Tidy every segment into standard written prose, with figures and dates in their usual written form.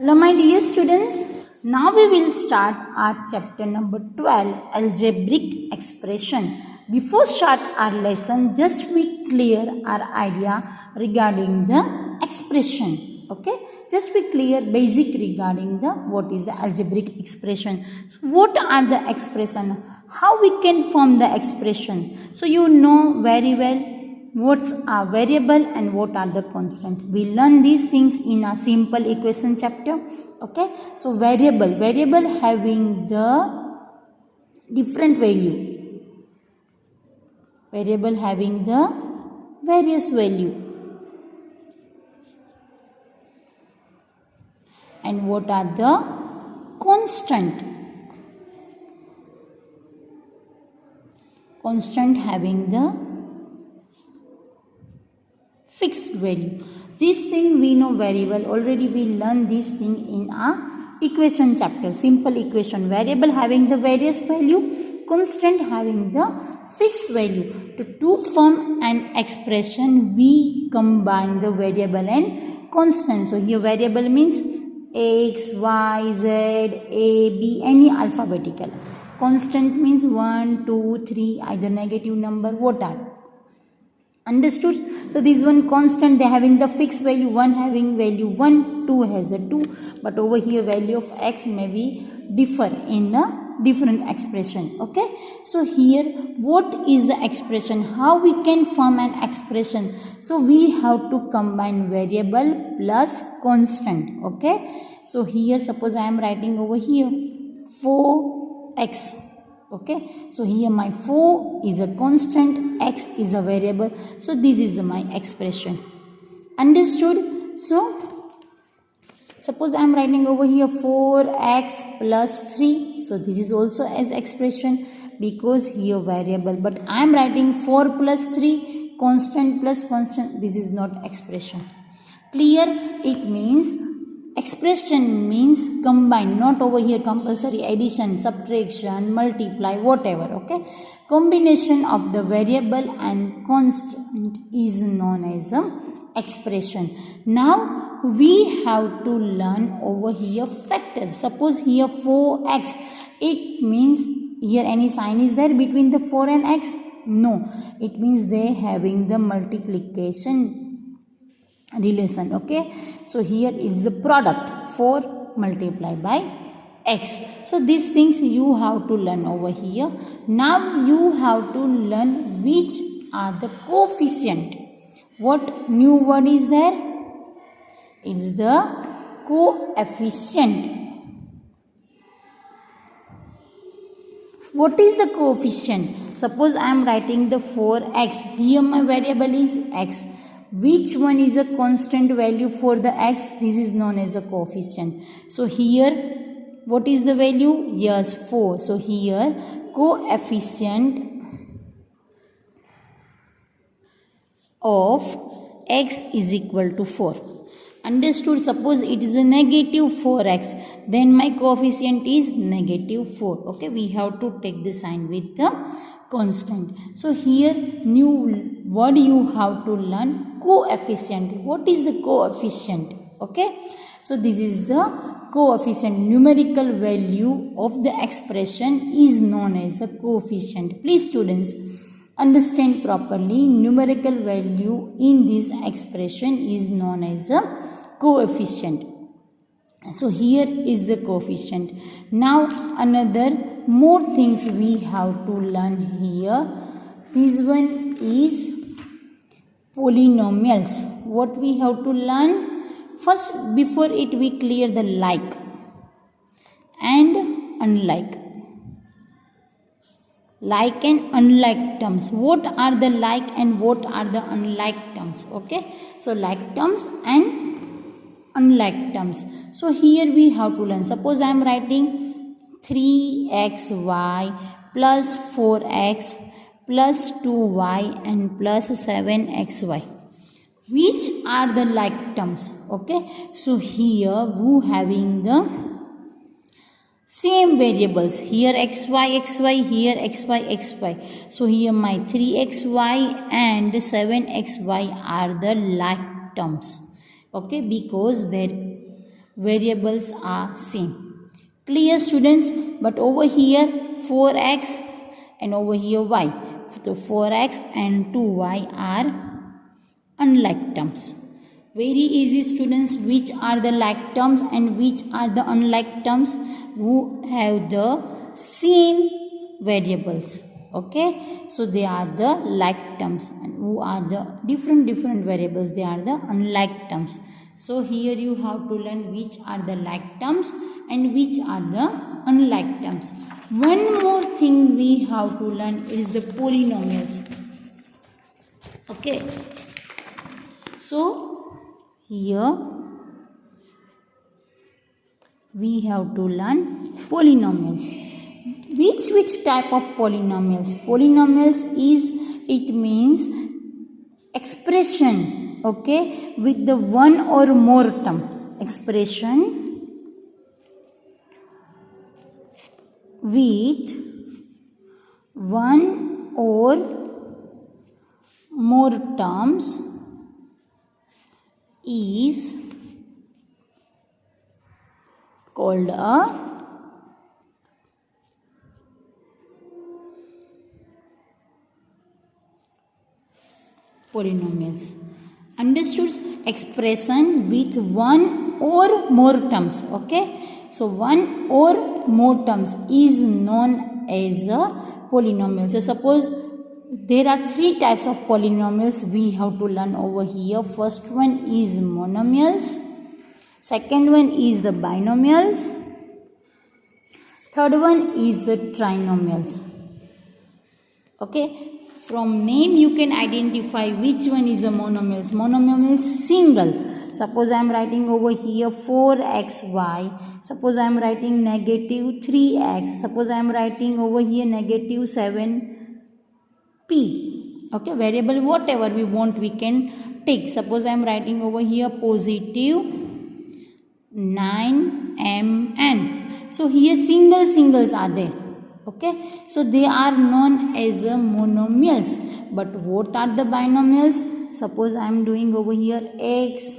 Hello my dear students, now we will start our chapter number 12, algebraic expression. Before start our lesson, just we clear our idea regarding the expression. Okay, just be clear basic regarding the what is the algebraic expression. So what are the expression? How we can form the expression? So you know very well what's a variable and what are the constant. We learn these things in a simple equation chapter. Okay, so variable having the different value, variable having the various value, and what are the constant, having the fixed value. This thing we know very well. Already we learned this thing in our equation chapter. Simple equation. Variable having the various value, constant having the fixed value. To form an expression, we combine the variable and constant. So here variable means x, y, z, a, b, any alphabetical. Constant means 1, 2, 3, either negative number, what are. Understood? So this one constant, they having the fixed value, 1 having value 1, 2 has a 2, but over here value of x may be differ in a different expression. Okay, so here what is the expression? How we can form an expression? So we have to combine variable plus constant. Okay, so here suppose I am writing over here 4x. Okay, so here my 4 is a constant, x is a variable, so this is my expression. Understood? So suppose I am writing over here 4x plus 3, so this is also as expression because here variable, but I am writing 4 plus 3, constant plus constant, this is not expression. Clear? It means expression means combine, not over here compulsory addition, subtraction, multiply, whatever. Okay, combination of the variable and constant is known as expression. Now we have to learn over here factors. Suppose here 4x, it means here any sign is there between the 4 and x? No, it means they having the multiplication relation. Okay, so here it is the product 4 multiplied by x. So these things you have to learn over here. Now you have to learn which are the coefficient. What new word is there? It is the coefficient. What is the coefficient? Suppose I am writing the 4x. Here my variable is x. Which one is a constant value for the x? This is known as a coefficient. So here what is the value? Yes, 4. So here coefficient of x is equal to 4. Understood? Suppose it is a negative 4x, then my coefficient is negative 4. Okay, we have to take the sign with the constant. So here new word you have to learn, coefficient. What is the coefficient? Okay, so this is the coefficient, numerical value of the expression is known as a coefficient. Please students understand properly, numerical value in this expression is known as a coefficient. So here is the coefficient. Now another more things we have to learn here. This one is polynomials. What we have to learn? First, before it we clear the like and unlike. Like and unlike terms. What are the like and what are the unlike terms? Okay, so like terms and unlike terms. So here we have to learn. Suppose I am writing 3xy plus 4x plus 2y and plus 7xy. Which are the like terms? Okay, so here we having the same variables. Here xy, here xy. So here my 3xy and 7xy are the like terms. Okay, because their variables are same. Clear students? But over here 4x and over here y. So 4x and 2y are unlike terms. Very easy students. Which are the like terms and which are the unlike terms? Who have the same variables. Okay, so they are the like terms, and who are the different variables, they are the unlike terms. So here you have to learn which are the like terms and which are the unlike terms. One more thing we have to learn is the polynomials. Okay, so here we have to learn polynomials. Which type of polynomials? Polynomials is, it means expression, okay, with the one or more term. Expression with one or more terms is called a polynomials. Understood? Expression with one or more terms. Okay, so one or more terms is known as a polynomial. So suppose there are three types of polynomials we have to learn over here. First one is monomials, second one is the binomials, third one is the trinomials. Okay, from name you can identify which one is a monomials. Monomials single. Suppose I am writing over here 4xy. Suppose I am writing negative 3x. Suppose I am writing over here negative 7p. Okay, variable whatever we want we can take. Suppose I am writing over here positive 9mn. So here singles are there. Okay, so they are known as monomials. But what are the binomials? Suppose I am doing over here x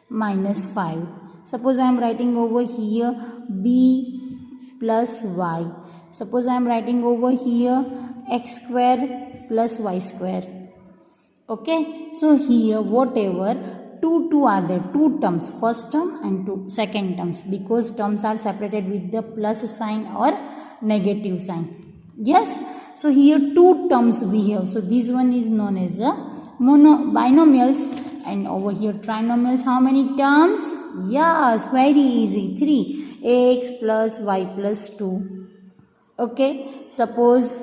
minus 5. Suppose I am writing over here b plus y. Suppose I am writing over here x square plus y square. Okay, so here whatever two are there, two terms, first term and second terms, because terms are separated with the plus sign or negative sign. Yes, so here two terms we have. So this one is known as a binomials, and over here trinomials. How many terms? Yes, very easy, 3, x plus y plus 2. Okay, suppose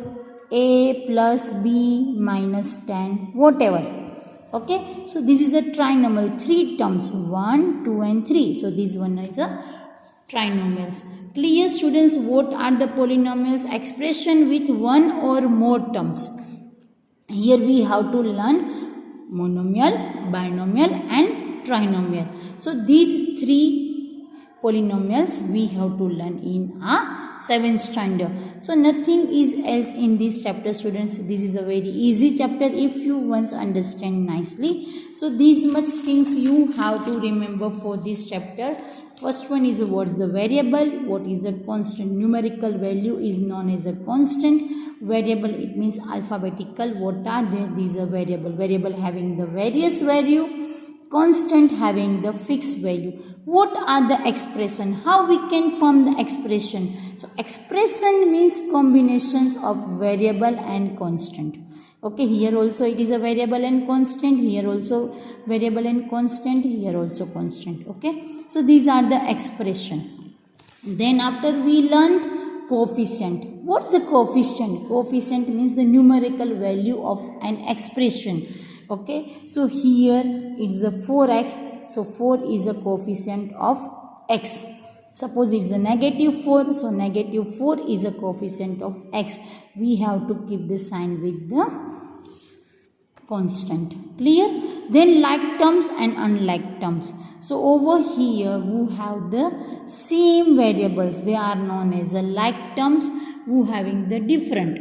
a plus b minus 10, whatever. Okay, so this is a trinomial, three terms, 1, 2 and 3. So this one is a trinomials. Clear students? What are the polynomials? Expression with one or more terms. Here we have to learn monomial, binomial and trinomial. So these three polynomials we have to learn in our 7th standard. So nothing is else in this chapter, students. This is a very easy chapter if you once understand nicely. So these much things you have to remember for this chapter. First one is what is the variable, what is the constant. Numerical value is known as a constant. Variable, it means alphabetical. What are they? These are variable. Variable having the various value, constant having the fixed value. What are the expression? How we can form the expression? So expression means combinations of variable and constant. Okay, here also it is a variable and constant, here also variable and constant, here also constant. Okay, so these are the expression. Then after we learned coefficient. What's the coefficient? Coefficient means the numerical value of an expression. Okay, so here it is a 4x, so 4 is a coefficient of x. Suppose it is a negative 4, so negative 4 is a coefficient of x. We have to keep the sign with the constant. Clear? Then like terms and unlike terms. So over here we have the same variables. They are known as a like terms. Who having the different,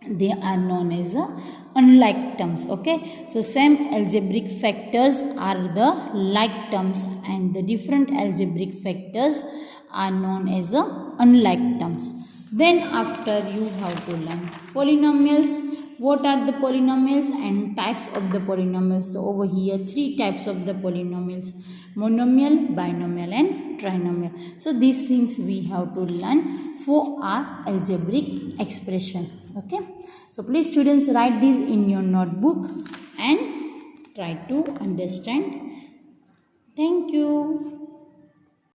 they are known as a unlike terms. Okay, so same algebraic factors are the like terms and the different algebraic factors are known as unlike terms. Then after you have to learn polynomials. What are the polynomials and types of the polynomials? So over here 3 types of the polynomials: monomial, binomial and trinomial. So these things we have to learn for our algebraic expression. Okay, so please students write this in your notebook and try to understand. Thank you.